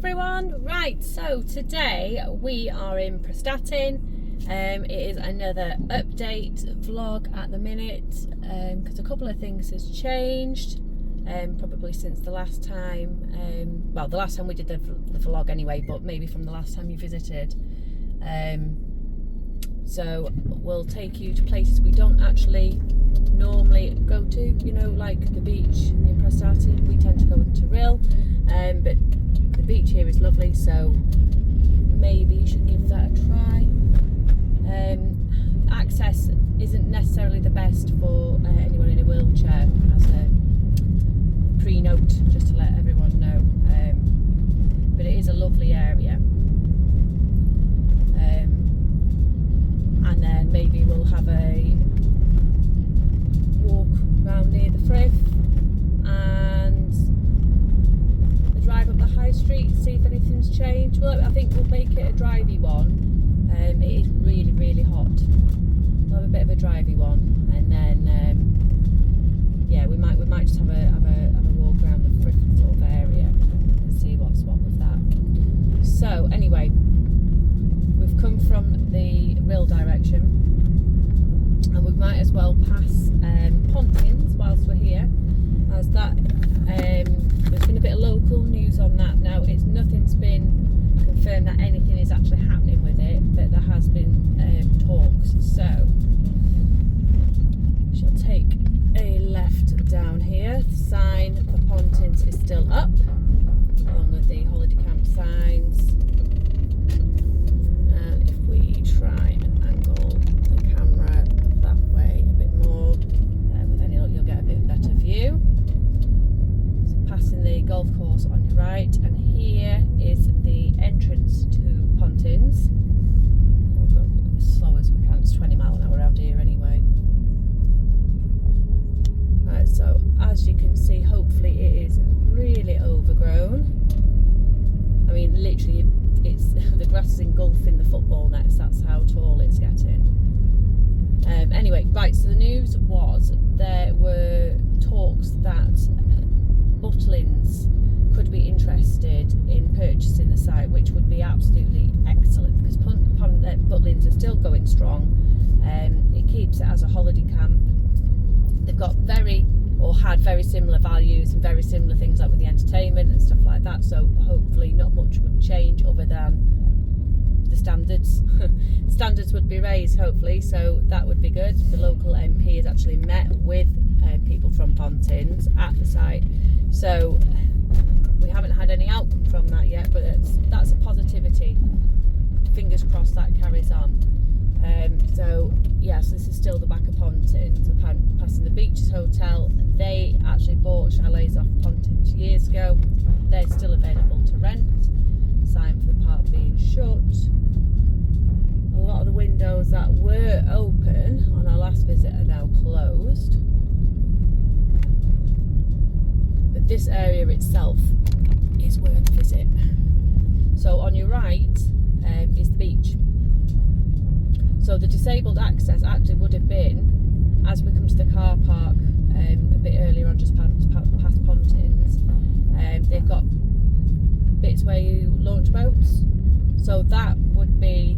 everyone. Right, so today we are in Prestatyn. It is another update vlog at the minute because a couple of things has changed probably since the last time, well, the last time we did the vlog anyway, but maybe from the last time you visited. So we'll take you to places we don't actually normally go to, you know, like the beach in Prestatyn. We tend to go into Ffrith, but the beach here is lovely, so maybe you should give that a try. Access isn't necessarily the best for anyone in a wheelchair, as a pre-note, just to let everyone know, but it is a lovely area. And then maybe we'll have a walk around near the Ffrith and a drive up the high street, see if anything's changed. Well, I think we'll make it a drivey one. It is really, really hot. We'll have a bit of a drivey one, and then yeah, we might just have a walk around the Ffrith sort of area and see what's what with that. So anyway, we've come from the Ffrith direction, and we might as well pass Pontins whilst we're here, as that there's been a bit of local news on that. Now, nothing's been confirmed that anything is actually happening with it, but there has been talks. So we shall take a left down here. The sign for Pontins is still up, along with the holiday camp signs. And if we try and angle the camera that way a bit more, with any luck you'll get a bit better view. So passing the golf course on your right, and here is the entrance to Pontins. We'll go as slow as we can. It's 20 miles an hour around here anyway. Right, so as you can see, hopefully it is really overgrown. I mean, literally, it's the grass is engulfing the football nets. That's how tall it's getting. Anyway, right. So the news was there were talks that Butlins could be interested in purchasing the site, which would be absolutely excellent because Butlins are still going strong. It keeps it as a holiday camp. They've got had very similar values and very similar things like with the entertainment and stuff like that, so hopefully not much would change other than the standards. Standards would be raised, hopefully, so that would be good. The local MP has actually met with people from Pontins at the site, so we haven't had any outcome from that yet, but that's a positivity. Fingers crossed that carries on. So yes, this is still the back of Pontins. So passing the Beaches Hotel. They actually bought chalets off Pontins years ago. They're still available to rent. Sign for the park being shut. A lot of the windows that were open on our last visit are now closed. But this area itself is worth a visit. So on your right is the beach. So the disabled access actually would have been, as we come to the car park a bit earlier on, just past Pontins, they've got bits where you launch boats. So there would be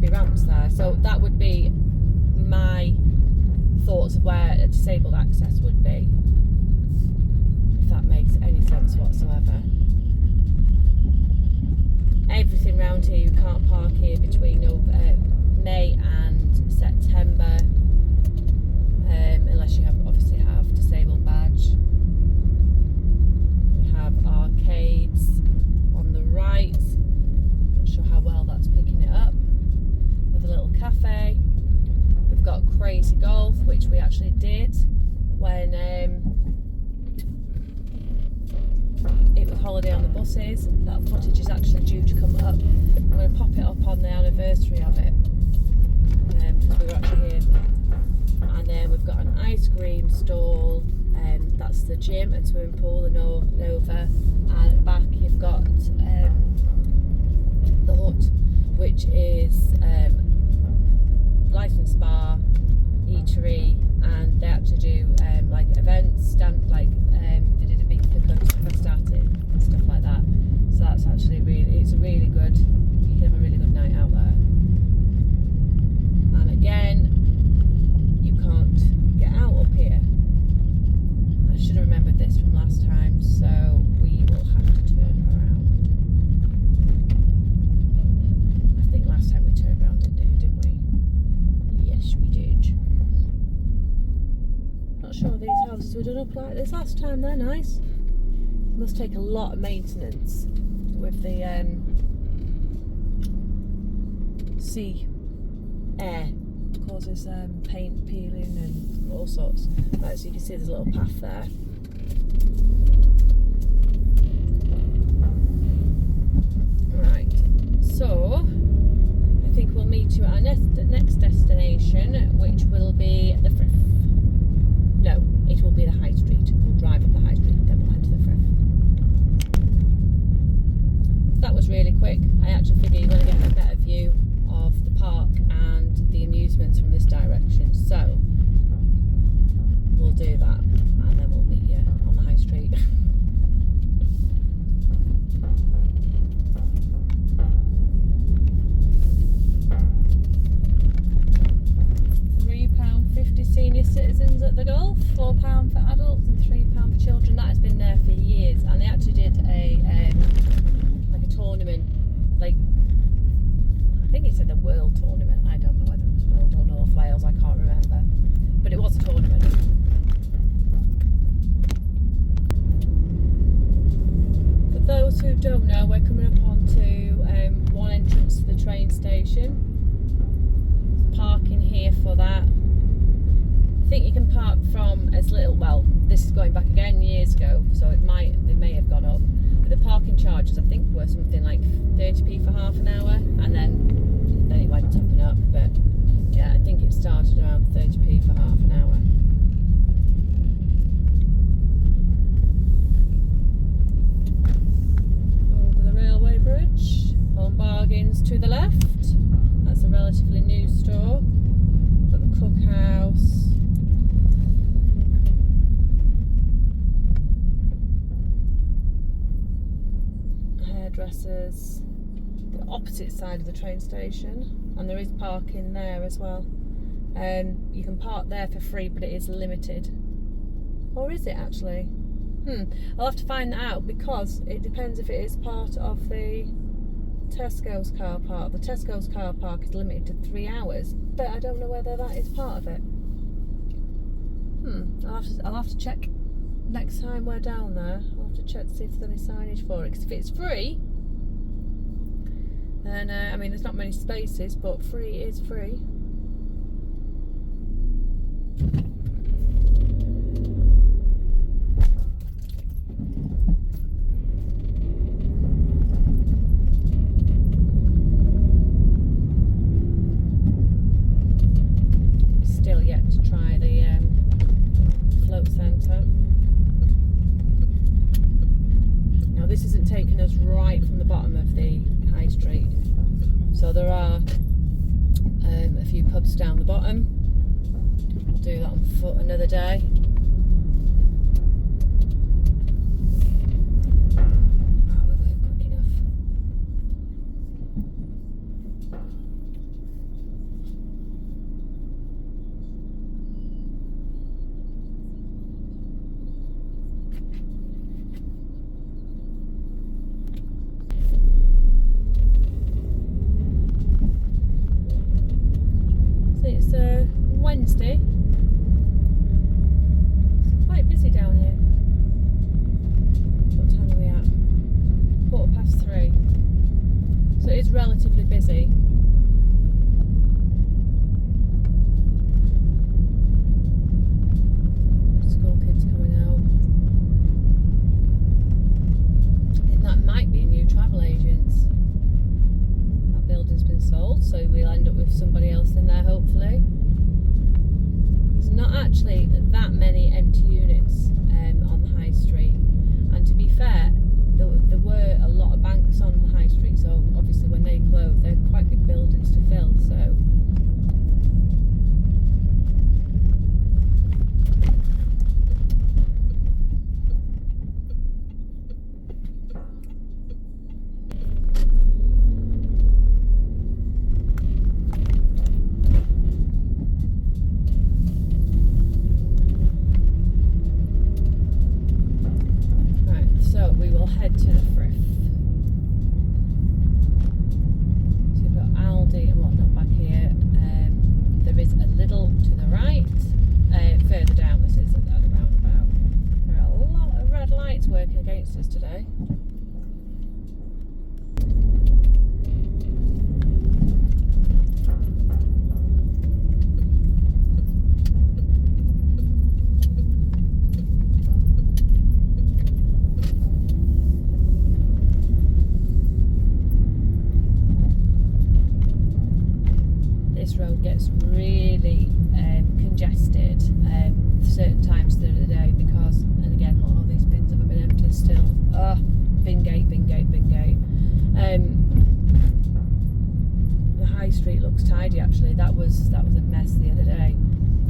ramps there. So that would be my thoughts of where a disabled access would be, if that makes any sense whatsoever. Everything around here, you can't park here between May and September, unless you obviously have disabled badge. We have arcades on the right. Not sure how well that's picking it up. With a little cafe. We've got Crazy Golf, which we actually did when it was holiday on the buses. That footage is actually due to come up. I'm going to pop it up on the anniversary of it, because we were actually here. And then we've got an ice cream stall, that's the gym and swimming pool, and over, and at the back you've got the hut, which is licensed bar, eatery, and they actually do like events, they did a big cookout for Prestatyn and stuff like that. not sure these houses were done up like this last time. They're nice. Must take a lot of maintenance with the sea air. Causes paint peeling and all sorts. Right, so you can see there's a little path there. Right, so I think we'll meet you at our next destination, which will be the Ffrith. No, it will be the High Street. We'll drive up the High Street, then we'll head to the Ffrith. That was really quick. I actually figure you're going to get a better view of the park and the amusements from this direction. So we'll do that, and then we'll meet you on the High Street. £3.50 senior citizens at the golf, £4 for adults and £3 for children. That has been there for years, and they actually did a like a tournament, like I think it said the World Tournament. I don't know whether it was World or North Wales, I can't remember, but it was a tournament. For those who don't know, we're coming up onto one entrance to the train station. There's parking here for that. I think you can park from as little, well, this is going back again years ago, so they may have gone up. But the parking charges I think were something like 30p for half an hour, and then it went up and up. But yeah, I think it started around 30p for half an hour. Over the railway bridge, Home Bargains to the left. That's a relatively new store. Got the cookhouse. Hairdressers. The opposite side of the train station, and there is parking there as well. You can park there for free, but it is limited. Or is it actually? I'll have to find that out, because it depends if it is part of the Tesco's car park. The Tesco's car park is limited to 3 hours, but I don't know whether that is part of it. I'll have to check next time we're down there. I'll have to check to see if there's any signage for it, because if it's free, then I mean, there's not many spaces, but free is free. Still yet to try the float centre. Now this isn't taking us right from the bottom of the High Street, so there are a few pubs down the bottom. We'll do that on foot another day. Oh, we weren't quick enough. It's Wednesday. It's quite busy down here. What time are we at? 3:15. So it's relatively busy. School kids coming out. I think that might be new travel agents. That building's been sold, so we'll end up with somebody else in there hopefully. There's not actually that many empty units on the High Street, and to be fair, there were a lot of banks on the High Street, so obviously when they closed, they're quite big buildings to fill, so head to the Ffrith. So you've got Aldi and whatnot back here. There is a little to the right, further down this is, notice today. This road gets really congested certain times through the day because, and again, all these bins haven't been emptied still. Bin gate. The high street looks tidy actually. That was a mess the other day.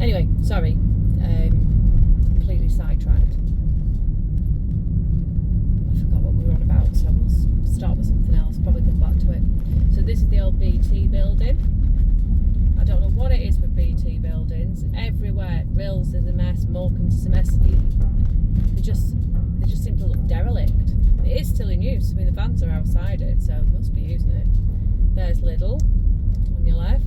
Anyway, sorry, completely sidetracked. I forgot what we were on about, so we'll start with something else. Probably come back to it. So this is the old BT building. I don't know what it is with BT buildings. Everywhere, Rills is a mess, Morecambe's is a mess. They just seem to look derelict. It is still in use. I mean, the vans are outside it, so they must be using it. There's Lidl on your left.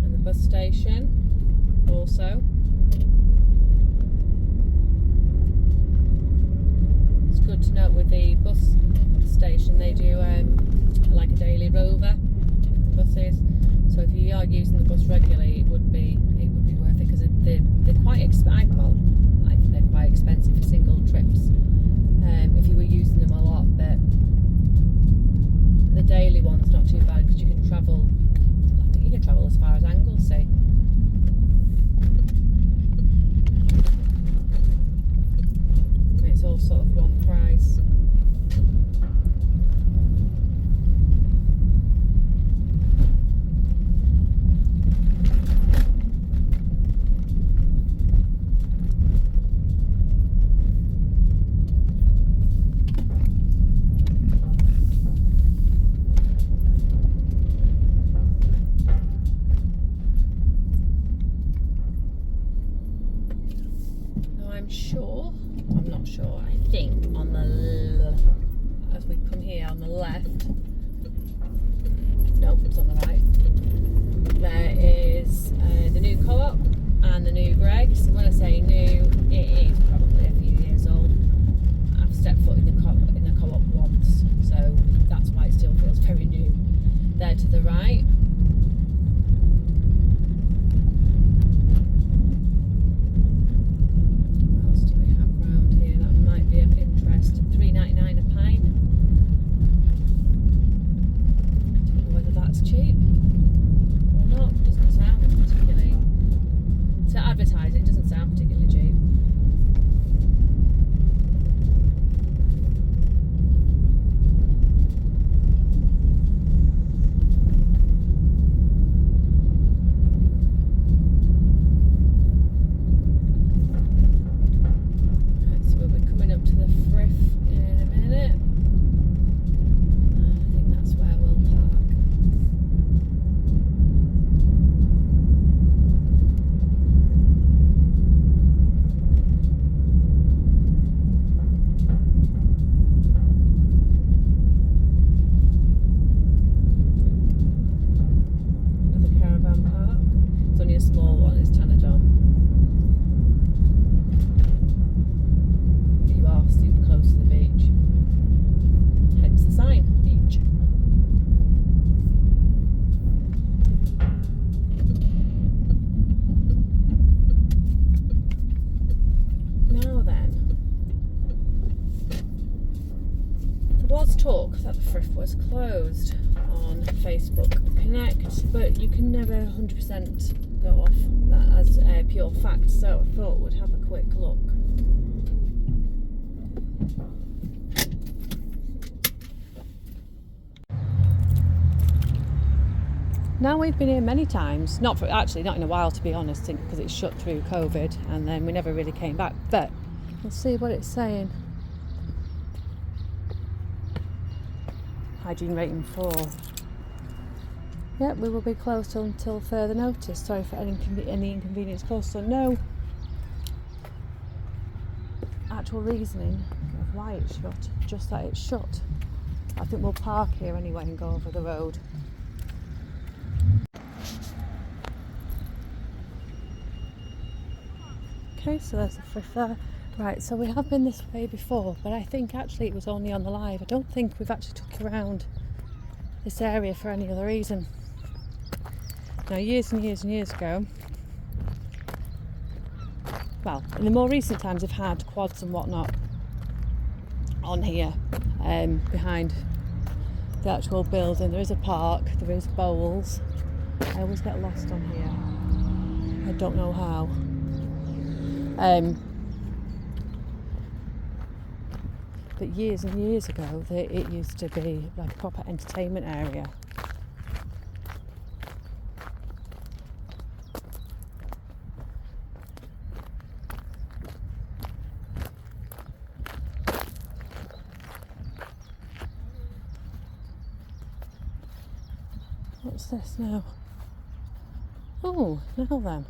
And the bus station also. Good to note with the bus station, they do like a daily rover buses. So if you are using the bus regularly, it would be worth it because they're quite expensive. Well, I think they're quite expensive for single trips. If you were using them a lot, but the daily one's not too bad because you can travel. I think you can travel as far as Anglesey. It's all sort of one price. I'm not sure, I think as we come here on the left, nope, it's on the right, there is the new co-op and the new Greggs. When I say new, it is probably a few years old. I've stepped foot in the co-op once, so that's why it still feels very new. There to the right, £3.99 a pint. I don't know whether that's cheap or not. Doesn't sound particularly. To advertise it doesn't sound particularly cheap. Right, so we'll be coming up to the Ffrith in a minute. I think that's where we'll park. Another caravan park. It's only a small one, it's Tanadon. You are super close to the beach. Hence the sign, beach. Now then, there was talk that the Ffrith was closed on Facebook Connect, but you can never 100% go off that as a pure fact, so I thought we'd have a quick look. Now we've been here many times, not in a while to be honest, because it's shut through COVID and then we never really came back, but we'll see what it's saying. Hygiene rating 4. Yep, we will be closed until further notice. Sorry for any inconvenience caused. So no actual reasoning of why it's shut, just that it's shut. I think we'll park here anyway and go over the road. Okay, so there's the Ffrith there. Right, so we have been this way before, but I think actually it was only on the live. I don't think we've actually took around this area for any other reason. Now, years and years and years ago, well, in the more recent times, they've had quads and whatnot on here, behind the actual building. There is a park, there is bowls. I always get lost on here. I don't know how. But years and years ago, it used to be like a proper entertainment area. What's this now? Oh, now then.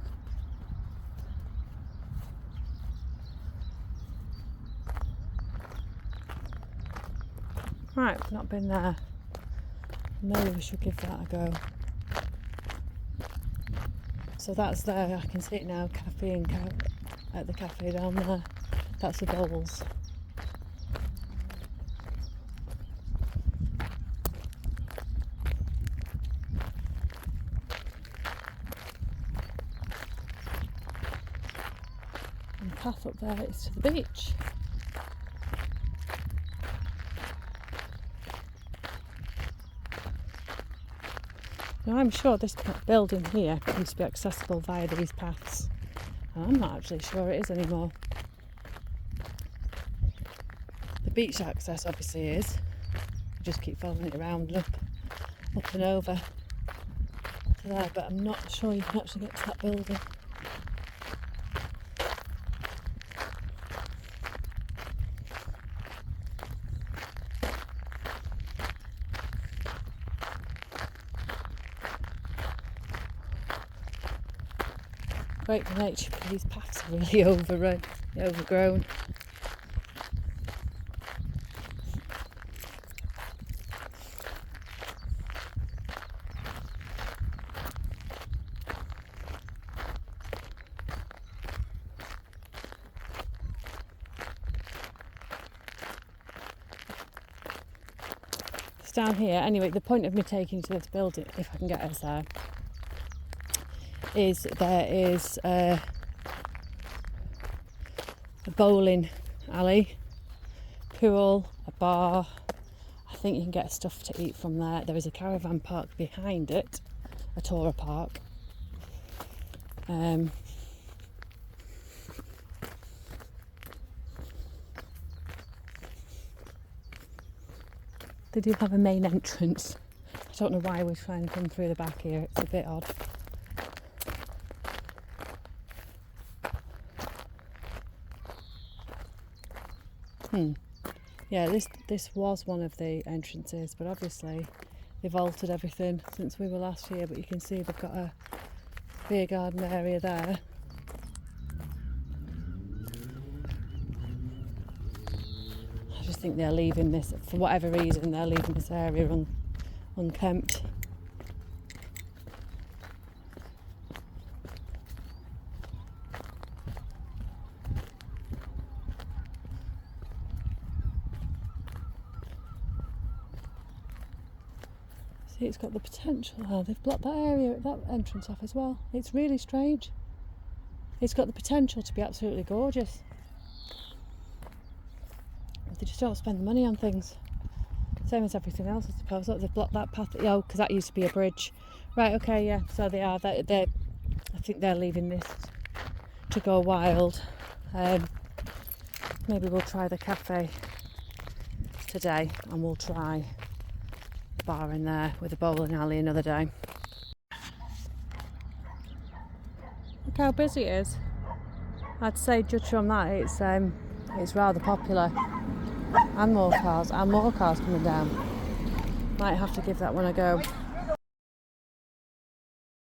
Right, we've not been there. Maybe we should give that a go. So that's there, I can see it now, cafe and at the cafe down there. That's the bowls. And the path up there is to the beach. Now I'm sure this building here used to be accessible via these paths, and I'm not actually sure it is anymore. The beach access obviously is. You just keep following it around and up and over to there, but I'm not sure you can actually get to that building. Great for nature, but these paths are really overgrown. It's down here. Anyway, the point of me taking you to this building, if I can get us there, is there is a bowling alley, pool, a bar. I think you can get stuff to eat from there. There is a caravan park behind it, a Torah park. They do have a main entrance. I don't know why we try and come through the back here, it's a bit odd. Yeah, this was one of the entrances, but obviously they've altered everything since we were last here. But you can see they've got a beer garden area there. I just think they're leaving this, for whatever reason, they're leaving this area unkempt. It's got the potential. Oh, they've blocked that area, that entrance off as well. It's really strange. It's got the potential to be absolutely gorgeous. They just don't spend the money on things. Same as everything else, I suppose. Look, they've blocked that path. Oh, because that used to be a bridge. Right, okay, yeah. So they are. I think they're leaving this to go wild. Maybe we'll try the cafe today, and we'll try bar in there with a bowling alley another day. Look how busy it is. I'd say, judge from that, it's rather popular, and more cars coming down. Might have to give that one a go.